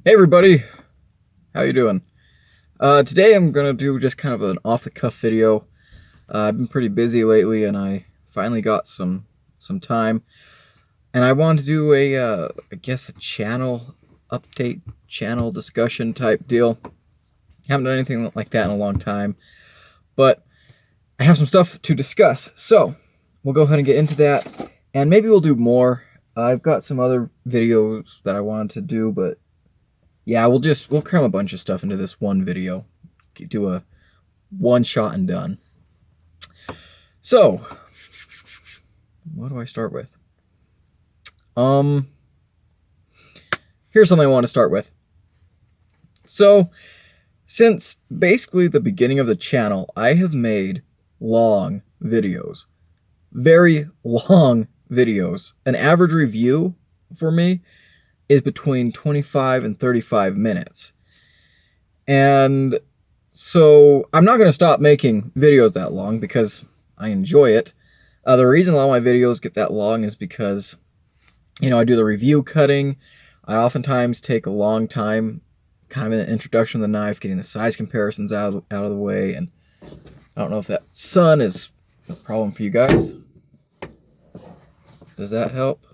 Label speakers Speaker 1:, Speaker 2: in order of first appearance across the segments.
Speaker 1: Hey everybody, how you doing? Today I'm gonna do just kind of an off-the-cuff video. I've been pretty busy lately, and I finally got some time, and I wanted to do I guess a channel update, channel discussion type deal. Haven't done anything like that in a long time, but I have some stuff to discuss. So we'll go ahead and get into that, and maybe we'll do more. I've got some other videos that I wanted to do, but yeah, we'll cram a bunch of stuff into this one video. Do a one shot and done. So, what do I start with? Here's something I want to start with. So, since basically the beginning of the channel, I have made long videos. Very long videos. An average review for me is between 25 and 35 minutes. And so I'm not going to stop making videos that long because I enjoy it. The reason a lot of my videos get that long is because, I do the review cutting. I oftentimes take a long time, kind of in the introduction of the knife, getting the size comparisons out of the way. And I don't know if that sun is a problem for you guys. Does that help?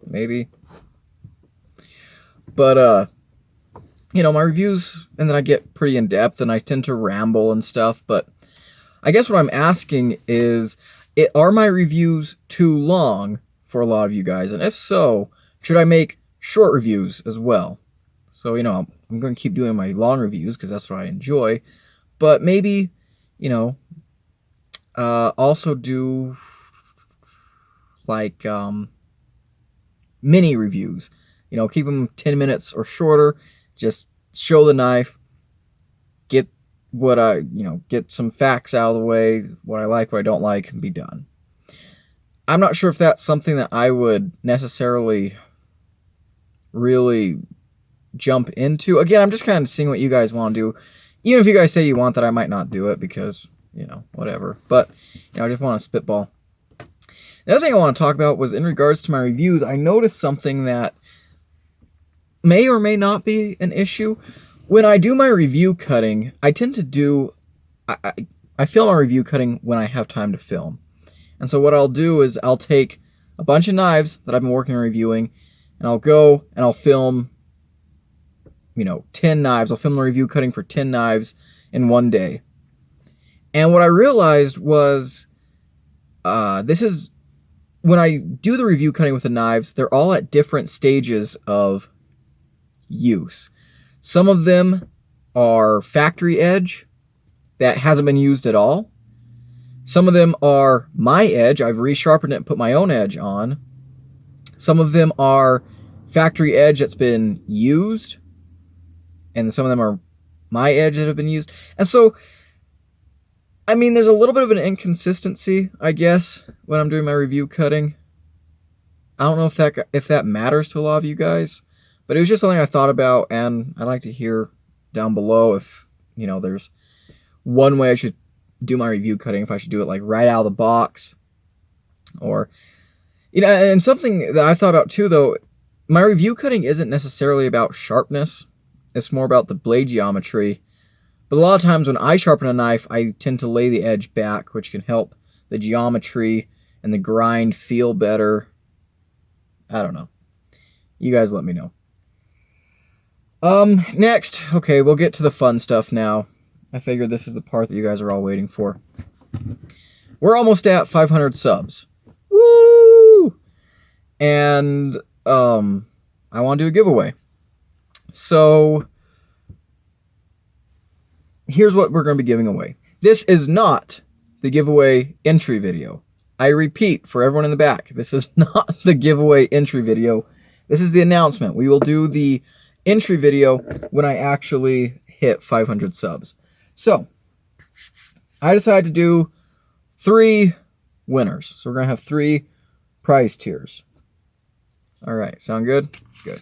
Speaker 1: Maybe. But, my reviews, and then I get pretty in-depth, and I tend to ramble and stuff, but I guess what I'm asking is, are my reviews too long for a lot of you guys? And if so, should I make short reviews as well? So, I'm going to keep doing my long reviews, because that's what I enjoy, but maybe, also do, like, mini reviews. Keep them 10 minutes or shorter. Just show the knife, get get some facts out of the way, what I like, what I don't like, and be done. I'm not sure if that's something that I would necessarily really jump into. Again, I'm just kind of seeing what you guys want to do. Even if you guys say you want that, I might not do it because, whatever. But, I just want to spitball. The other thing I want to talk about was in regards to my reviews, I noticed something that may or may not be an issue. When I do my review cutting, I tend to do, I film my review cutting when I have time to film. And so what I'll do is I'll take a bunch of knives that I've been working on reviewing, and I'll go and I'll film, 10 knives. I'll film the review cutting for 10 knives in one day. And what I realized was, when I do the review cutting with the knives, they're all at different stages of use. Some of them are factory edge that hasn't been used at all. Some of them are my edge. I've resharpened it and put my own edge on. Some of them are factory edge that's been used. And some of them are my edge that have been used. And so, there's a little bit of an inconsistency, I guess, when I'm doing my review cutting. I don't know if that matters to a lot of you guys. But it was just something I thought about, and I'd like to hear down below if, there's one way I should do my review cutting, if I should do it like right out of the box. Or, and something that I thought about too, though, my review cutting isn't necessarily about sharpness. It's more about the blade geometry. But a lot of times when I sharpen a knife, I tend to lay the edge back, which can help the geometry and the grind feel better. I don't know. You guys let me know. Next, okay, we'll get to the fun stuff now. I figured this is the part that you guys are all waiting for. We're almost at 500 subs. Woo! And, I want to do a giveaway. So, here's what we're going to be giving away. This is not the giveaway entry video. I repeat, for everyone in the back, this is not the giveaway entry video. This is the announcement. We will do the entry video when I actually hit 500 subs. So, I decided to do 3 winners. So we're going to have 3 prize tiers. Alright, sound good? Good.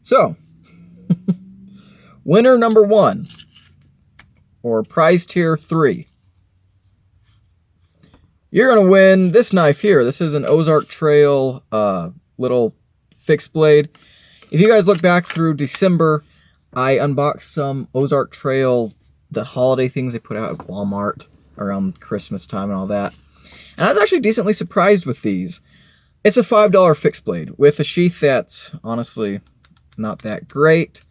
Speaker 1: So, winner number 1, or prize tier 3. You're going to win this knife here. This is an Ozark Trail little fixed blade. If you guys look back through December, I unboxed some Ozark Trail, the holiday things they put out at Walmart around Christmas time and all that. And I was actually decently surprised with these. It's a $5 fixed blade with a sheath that's honestly not that great.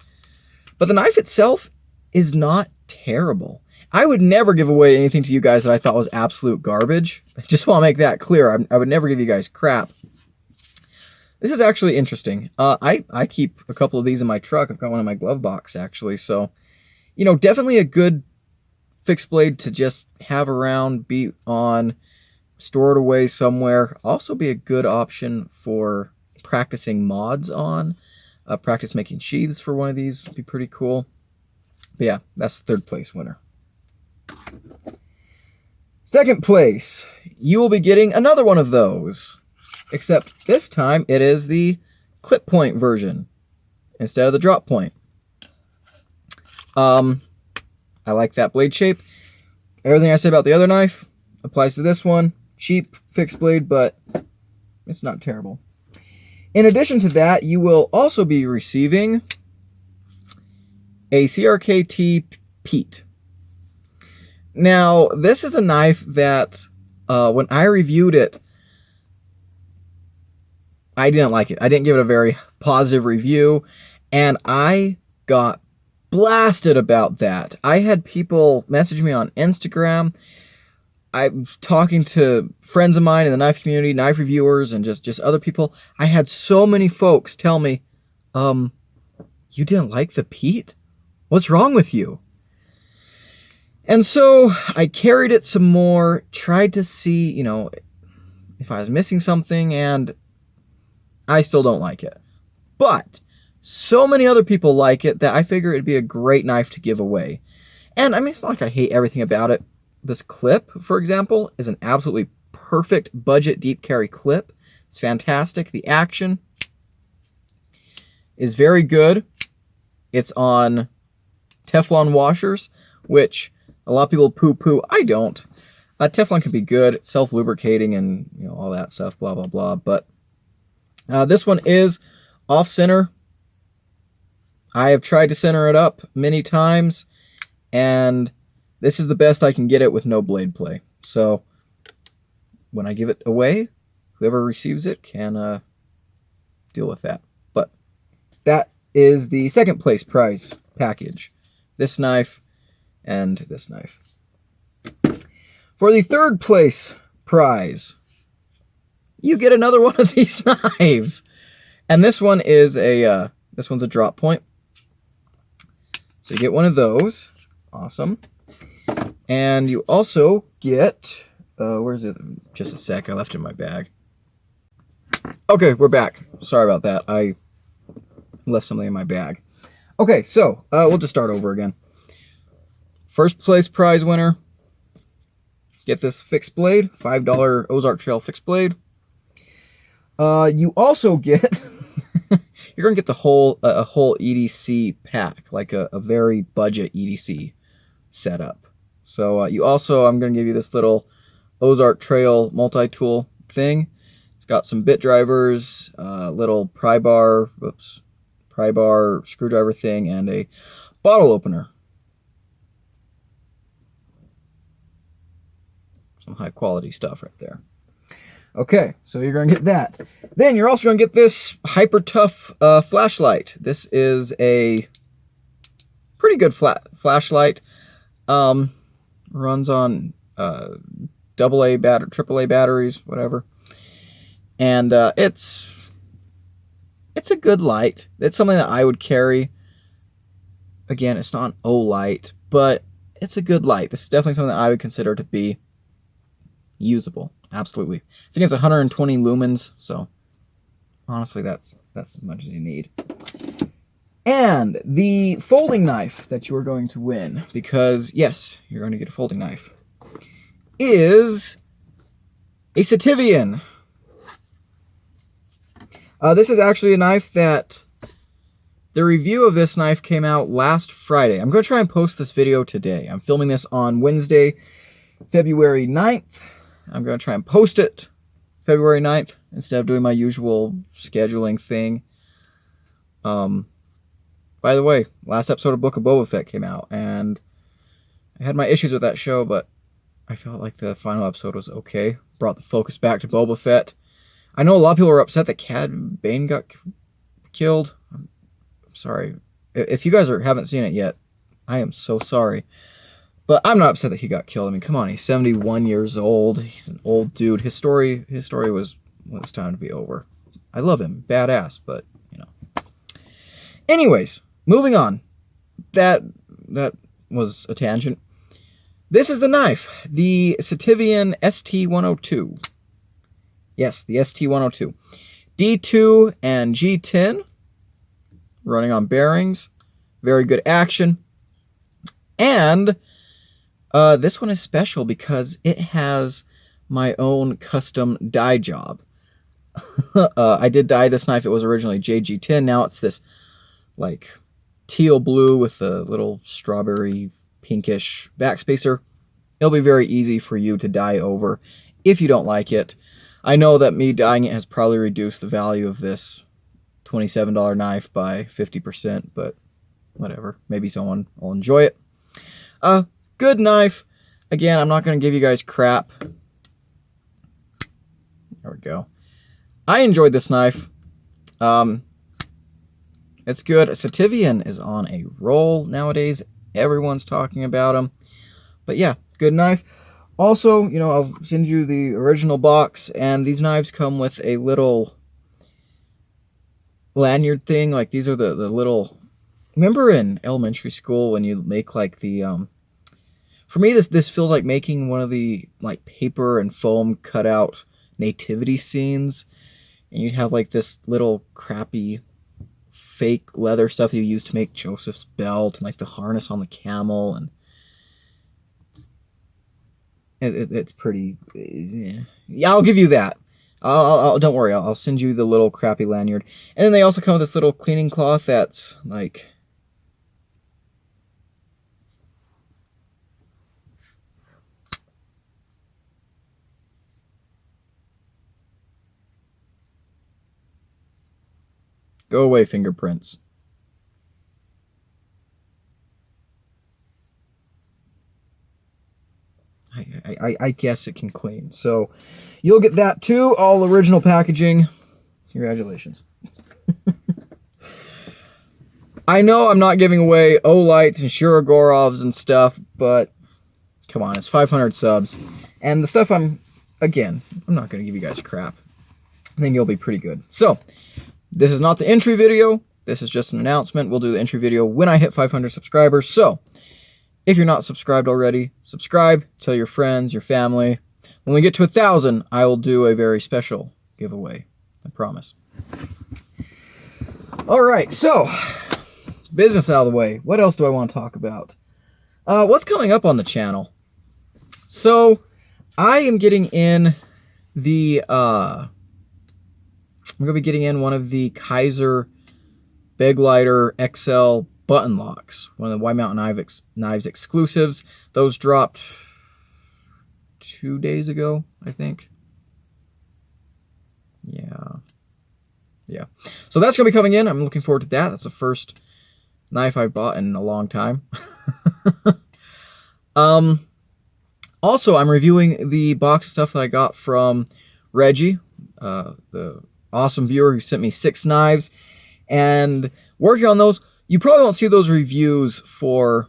Speaker 1: But the knife itself is not terrible. I would never give away anything to you guys that I thought was absolute garbage. I just want to make that clear. I would never give you guys crap. This is actually interesting. I keep a couple of these in my truck. I've got one in my glove box, actually. So, you know, definitely a good fixed blade to just have around, be on, store it away somewhere. Also be a good option for practicing mods on. Practice making sheaths for one of these would be pretty cool. But yeah, that's the third place winner. Second place, you will be getting another one of those. Except this time it is the clip point version instead of the drop point. I like that blade shape. Everything I said about the other knife applies to this one. Cheap fixed blade, but it's not terrible. In addition to that, you will also be receiving a CRKT Pete. Now, this is a knife that when I reviewed it, I didn't like it. I didn't give it a very positive review, and I got blasted about that. I had people message me on Instagram. I'm talking to friends of mine in the knife community, knife reviewers, and just other people. I had so many folks tell me, you didn't like the Pete? What's wrong with you? And so I carried it some more, tried to see, you know, if I was missing something, and I still don't like it. But so many other people like it that I figure it'd be a great knife to give away. And I mean, it's not like I hate everything about it. This clip, for example, is an absolutely perfect budget deep carry clip. It's fantastic. The action is very good. It's on Teflon washers, which a lot of people poo-poo. I don't. Teflon can be good. It's self-lubricating and, you know, all that stuff, blah, blah, blah. But this one is off-center. I have tried to center it up many times, and this is the best I can get it with no blade play. So when I give it away, whoever receives it can deal with that. But that is the second place prize package. This knife and this knife. For the third place prize, you get another one of these knives. And this one is this one's a drop point. So you get one of those. Awesome. And you also get, where's it? Just a sec, I left it in my bag. Okay, we're back. Sorry about that. I left something in my bag. Okay, so we'll just start over again. First place prize winner. Get this fixed blade, $5 Ozark Trail fixed blade. You also get, you're gonna get the whole a whole EDC pack, like a very budget EDC setup. So you also, I'm gonna give you this little Ozark Trail multi-tool thing. It's got some bit drivers, little pry bar screwdriver thing, and a bottle opener. Some high quality stuff right there. Okay, so you're going to get that. Then you're also going to get this Hyper Tough flashlight. This is a pretty good flashlight. Runs on AA AAA batteries, whatever. And it's a good light. It's something that I would carry. Again, it's not an O-light, but it's a good light. This is definitely something that I would consider to be usable. Absolutely. I think it's 120 lumens, so honestly that's as much as you need. And the folding knife that you are going to win, because yes, you're going to get a folding knife, is a Sativian. This is actually a knife that the review of this knife came out last Friday. I'm going to try and post this video today. I'm filming this on Wednesday, February 9th. I'm going to try and post it February 9th instead of doing my usual scheduling thing. By the way, last episode of Book of Boba Fett came out, and I had my issues with that show, but I felt like the final episode was okay. Brought the focus back to Boba Fett. I know a lot of people were upset that Cad Bane got killed. I'm sorry. If you guys haven't seen it yet, I am so sorry. But I'm not upset that he got killed. I mean, come on, he's 71 years old. He's an old dude. His story was time to be over. I love him. Badass, but, you know. Anyways, moving on. That was a tangent. This is the knife. The Sativian ST-102. Yes, the ST-102. D2 and G10. Running on bearings. Very good action. And this one is special because it has my own custom dye job. I did dye this knife. It was originally JG10. Now it's this like teal blue with a little strawberry pinkish backspacer. It'll be very easy for you to dye over if you don't like it. I know that me dyeing it has probably reduced the value of this $27 knife by 50%, but whatever. Maybe someone will enjoy it. Good knife. Again, I'm not going to give you guys crap. There we go. I enjoyed this knife. It's good. Sativian is on a roll nowadays. Everyone's talking about them. But yeah, good knife. Also, you know, I'll send you the original box, and these knives come with a little lanyard thing. Like, these are the little... Remember in elementary school when you make, like, the... For me, this feels like making one of the, like, paper and foam cutout nativity scenes. And you'd have, like, this little crappy fake leather stuff you use to make Joseph's belt, and, like, the harness on the camel, and... It's pretty... Yeah, I'll give you that. Don't worry, I'll send you the little crappy lanyard. And then they also come with this little cleaning cloth that's, like... Go away, fingerprints. I guess it can clean. So you'll get that too. All original packaging. Congratulations. I know I'm not giving away Olights and Shirogorovs and stuff, but come on, it's 500 subs. And the stuff I'm not going to give you guys crap. I think you'll be pretty good. So, this is not the entry video. This is just an announcement. We'll do the entry video when I hit 500 subscribers. So, if you're not subscribed already, subscribe, tell your friends, your family. When we get to 1,000, I will do a very special giveaway. I promise. All right, so business out of the way. What else do I want to talk about? What's coming up on the channel? So, I am getting in the, I'm going to be getting in one of the Kizer Beglighter XL button locks, one of the White Mountain Knives exclusives. Those dropped 2 days ago, I think. Yeah. So that's going to be coming in. I'm looking forward to that. That's the first knife I've bought in a long time. Also, I'm reviewing the box of stuff that I got from Reggie, the awesome viewer who sent me 6 knives, and working on those. You probably won't see those reviews for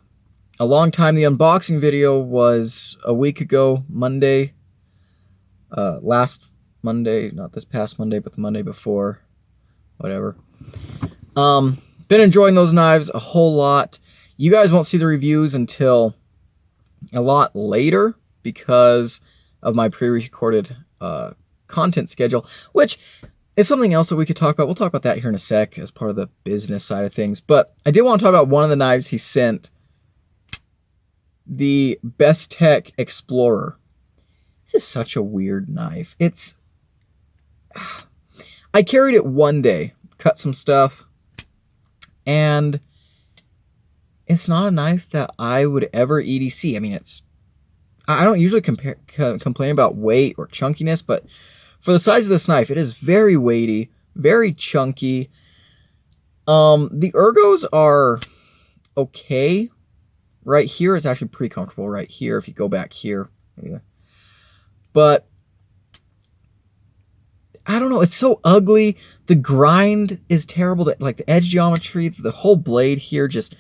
Speaker 1: a long time. The unboxing video was a week ago, Monday. Last Monday, not this past Monday, but the Monday before. Whatever. Been enjoying those knives a whole lot. You guys won't see the reviews until a lot later because of my pre-recorded content schedule, which... it's something else that we could talk about. We'll talk about that here in a sec as part of the business side of things. But I did want to talk about one of the knives he sent. The Bestech Explorer. This is such a weird knife. It's... I carried it one day, cut some stuff, and it's not a knife that I would ever EDC. I mean, it's... I don't usually complain about weight or chunkiness, but... for the size of this knife, it is very weighty, very chunky. The ergos are okay. Right here is actually pretty comfortable right here if you go back here. Yeah. But I don't know, it's so ugly. The grind is terrible. Like the edge geometry, the whole blade here just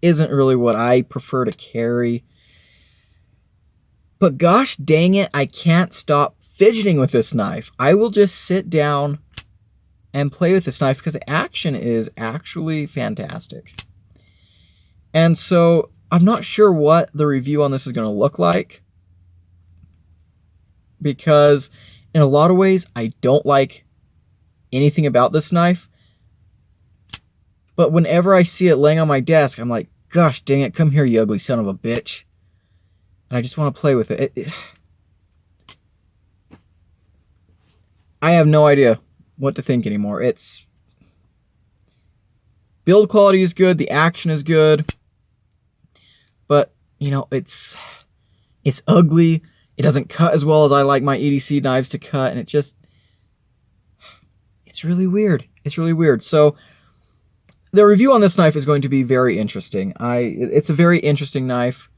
Speaker 1: isn't really what I prefer to carry. But gosh dang it, I can't stop fidgeting with this knife. I will just sit down and play with this knife because the action is actually fantastic. And so I'm not sure what the review on this is going to look like, because in a lot of ways I don't like anything about this knife. But whenever I see it laying on my desk, I'm like, gosh dang it, come here, you ugly son of a bitch. And I just want to play with it. I have no idea what to think anymore. It's build quality is good, the action is good, but you know, it's ugly. It doesn't cut as well as I like my EDC knives to cut, and it's really weird. It's really weird. So the review on this knife is going to be very interesting. It's a very interesting knife,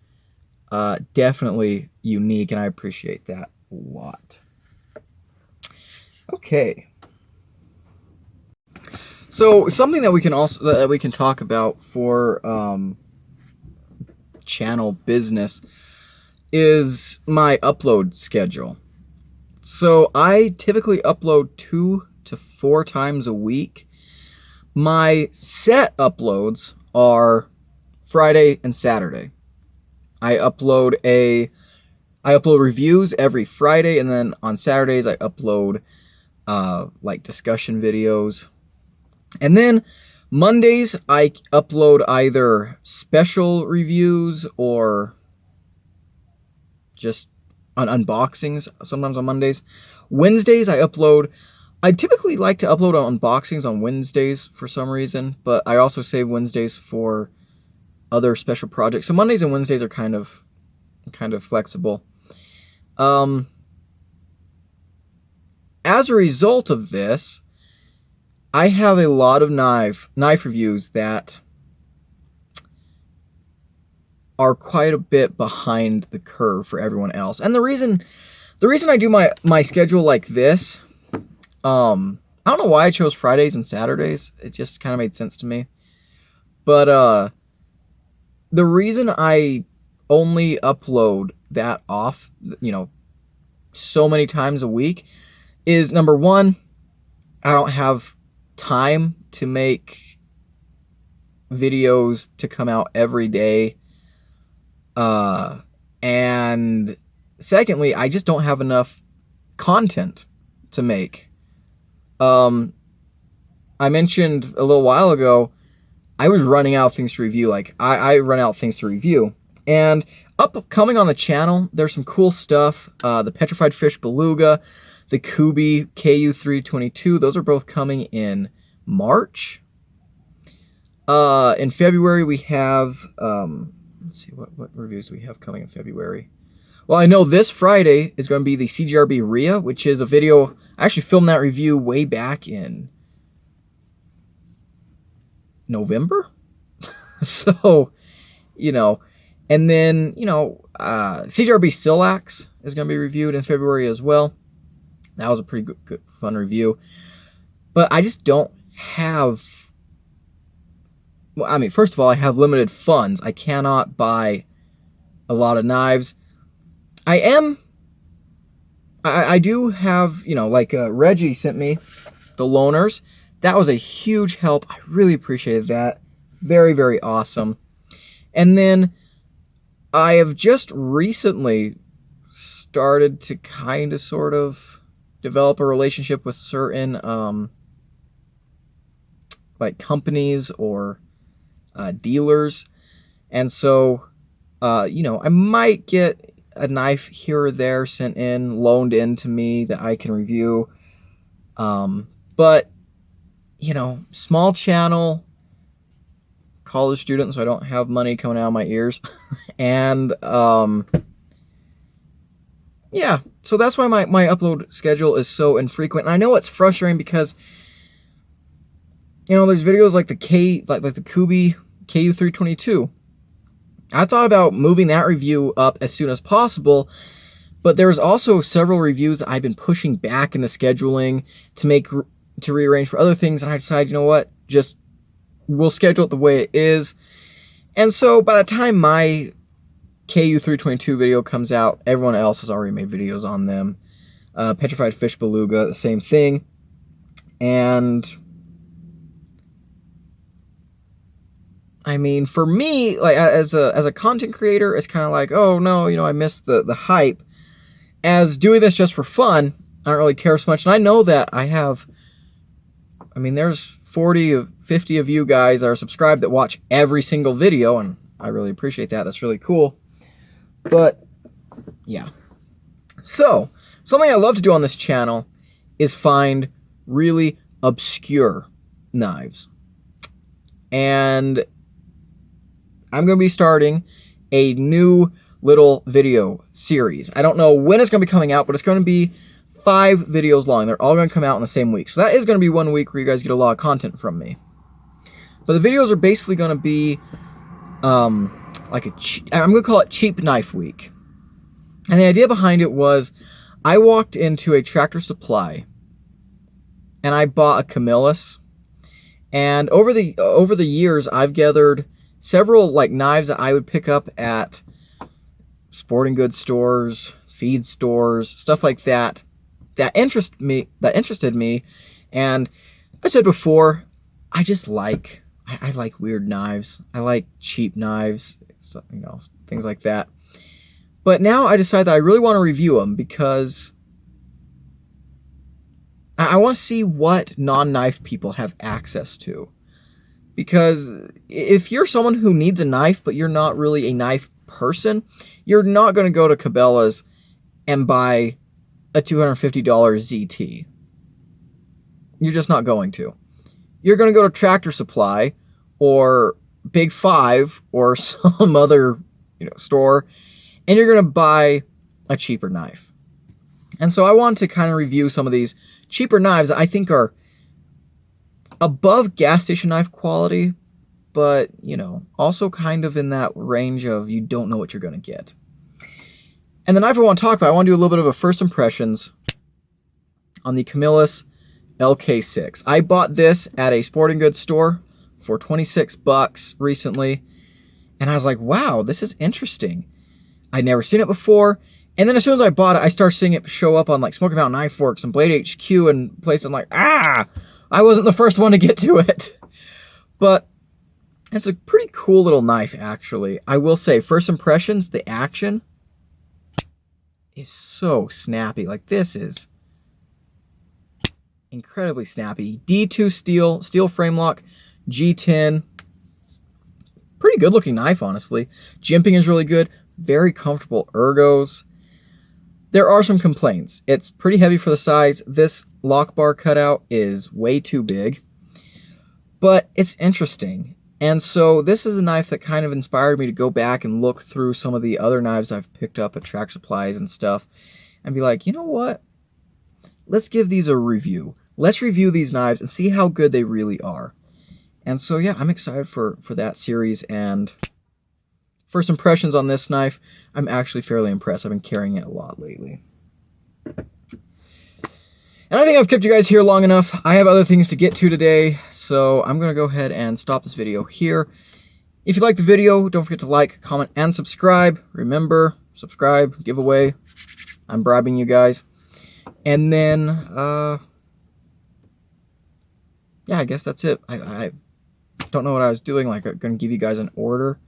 Speaker 1: definitely unique, and I appreciate that a lot. Okay. So something that we can talk about for channel business is my upload schedule. So I typically upload 2 to 4 times a week. My set uploads are Friday and Saturday. I upload reviews every Friday, and then on Saturdays I upload like discussion videos. And then Mondays I upload either special reviews or just on unboxings, sometimes on Mondays. Wednesdays I typically like to upload unboxings on Wednesdays for some reason, but I also save Wednesdays for other special projects. So Mondays and Wednesdays are kind of flexible. As a result of this, I have a lot of knife reviews that are quite a bit behind the curve for everyone else. And the reason I do my schedule like this, I don't know why I chose Fridays and Saturdays. It just kind of made sense to me. But the reason I only upload that off, so many times a week is, number one, I don't have time to make videos to come out every day. And secondly, I just don't have enough content to make. I mentioned a little while ago, I was running out of things to review. Like, I run out of things to review. And upcoming on the channel, there's some cool stuff. The Petrified Fish Beluga, the Kubey KU322, those are both coming in March. In February, we have, let's see, what reviews we have coming in February. Well, I know this Friday is going to be the CGRB Rhea, which is a video, I actually filmed that review way back in November. So, and then, CGRB Silax is going to be reviewed in February as well. That was a pretty good fun review. But I just don't have... Well, I mean, first of all, I have limited funds. I cannot buy a lot of knives. I do have, like Reggie sent me the loaners. That was a huge help. I really appreciated that. Very, very awesome. And then I have just recently started to kind of sort of develop a relationship with certain like companies or dealers. And so, I might get a knife here or there sent in, loaned in to me that I can review. But, small channel, college student, so I don't have money coming out of my ears. And, yeah, so that's why my upload schedule is so infrequent. And I know it's frustrating because You know, there's videos like the the Kubey KU322. I thought about moving that review up as soon as possible, but there's also several reviews that I've been pushing back in the scheduling to rearrange for other things, and I decided, you know what, just we'll schedule it the way it is. And so by the time my KU322 video comes out, everyone else has already made videos on them. Petrified Fish Beluga, the same thing. And I mean, for me, like as a content creator, it's kind of like, oh no, you know, I missed the hype. As doing this just for fun, I don't really care so much. And I know that there's 40 or 50 of you guys that are subscribed that watch every single video, and I really appreciate that. That's really cool. But yeah. So, something I love to do on this channel is find really obscure knives. And I'm going to be starting a new little video series. I don't know when it's going to be coming out, but it's going to be 5 videos long. They're all going to come out in the same week. So that is going to be one week where you guys get a lot of content from me. But the videos are basically going to be I'm going to call it Cheap Knife Week. And the idea behind it was I walked into a Tractor Supply and I bought a Camillus. And over the years, I've gathered several like knives that I would pick up at sporting goods stores, feed stores, stuff like that, that interested me. And I said before, I like weird knives. I like cheap knives, you know, things like that. But now I decided that I really want to review them because I want to see what non-knife people have access to. Because if you're someone who needs a knife, but you're not really a knife person, you're not going to go to Cabela's and buy a $250 ZT. You're just not going to. You're going to go to Tractor Supply or Big 5 or some other, you know, store, and you're going to buy a cheaper knife. And so I want to kind of review some of these cheaper knives that I think are above gas station knife quality, but, you know, also kind of in that range of you don't know what you're going to get. And the knife I want to talk about, I want to do a little bit of a first impressions on the Camillus LK6. I bought this at a sporting goods store for $26 recently, and I was like, wow, this is interesting. I'd never seen it before. And then as soon as I bought it, I started seeing it show up on like Smoky Mountain Knife Works and Blade HQ and places. I'm like, I wasn't the first one to get to it. But it's a pretty cool little knife, actually. I will say, first impressions, the action is so snappy. Like, this is incredibly snappy. D2 steel frame lock, G10. Pretty good looking knife, honestly. Jimping is really good. Very comfortable ergos. There are some complaints. It's pretty heavy for the size. This lock bar cutout is way too big. But it's interesting. And so this is a knife that kind of inspired me to go back and look through some of the other knives I've picked up at Tractor Supplies and stuff. And be like, you know what? Let's give these a review. Let's review these knives and see how good they really are. And so yeah, I'm excited for that series. And first impressions on this knife, I'm actually fairly impressed. I've been carrying it a lot lately. And I think I've kept you guys here long enough. I have other things to get to today, so I'm going to go ahead and stop this video here. If you liked the video, don't forget to like, comment, and subscribe. Remember, subscribe, giveaway. I'm bribing you guys. And then, yeah, I guess that's it. I don't know what I was doing. Like, I'm going to give you guys an order.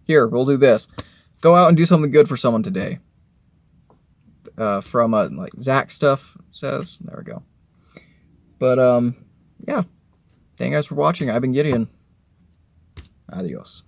Speaker 1: Here, we'll do this. Go out and do something good for someone today. From like Zach stuff says. There we go. But yeah. Thank you guys for watching. I've been Gideon. Adios.